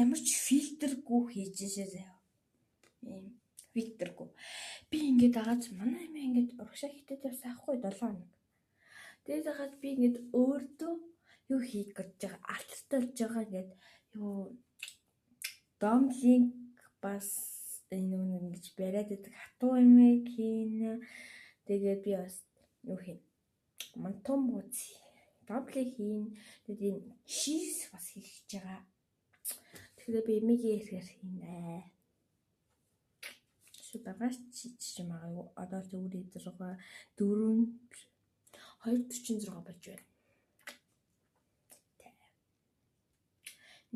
ямар ч фильтргүй хийж заяа. Ийм фильтргүй. Би ингээд агаад манай юм ингээд урагшаа хитэд явсан ахгүй 7 хоног. Тэгээд агаад би ингээд өөртөө юу хийх гэж байгаа алтарталж байгаа ингээд юу домлинг бас энэ ингэж бариад байдаг хатуу юм хийн. Тэгээд би бас юу хийн мантон бууц домлинг хийн. Тэгээд энэ чиз бас хийх гэж байгаа. Тэгэхээр би эмигийн хэрэг хийнэ. Багаас чиж магадгүй одоо зүгээр эзрэг 246 болж байна.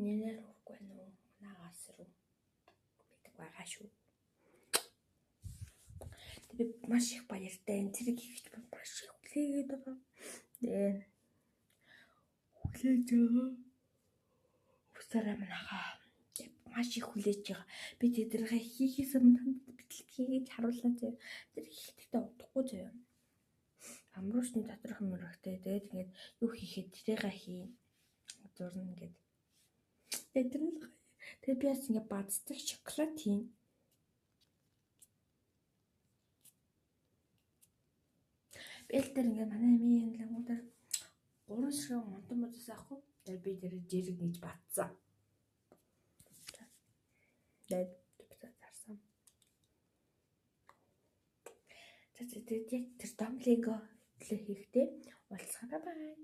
Нэнэр үргүй нөө наагаас руу мэддэг байгаа шүү. Тэгээд маш их баяртай энэ зэрэг ихч маш их хүлээгээд байгаа. Хүлээж байгаа. Усараа манайхаа маш их хүлээж байгаа. Би тэднийхээ хийхээс өмнө бичлэгийг харууллаа заяа. Тэр хийхдээ удахгүй заяа. Амруушны доторх мөрөгтэй. Тэгээд ингээд юу хийхэд тэрийгээ хийн. Зурна ингээд. Тэгээд би бас ингээд баддаг шоколад хийн. Бэлтэр ингээд манай эмийн ламуудаар 3 ширхэг монтон бодос авахгүй. Тэгээд би тэр жирэг гэж батсан. Тэгээд зарсан. Тэгээд яг тэр домлинго хийхдээ уулзахаа бай.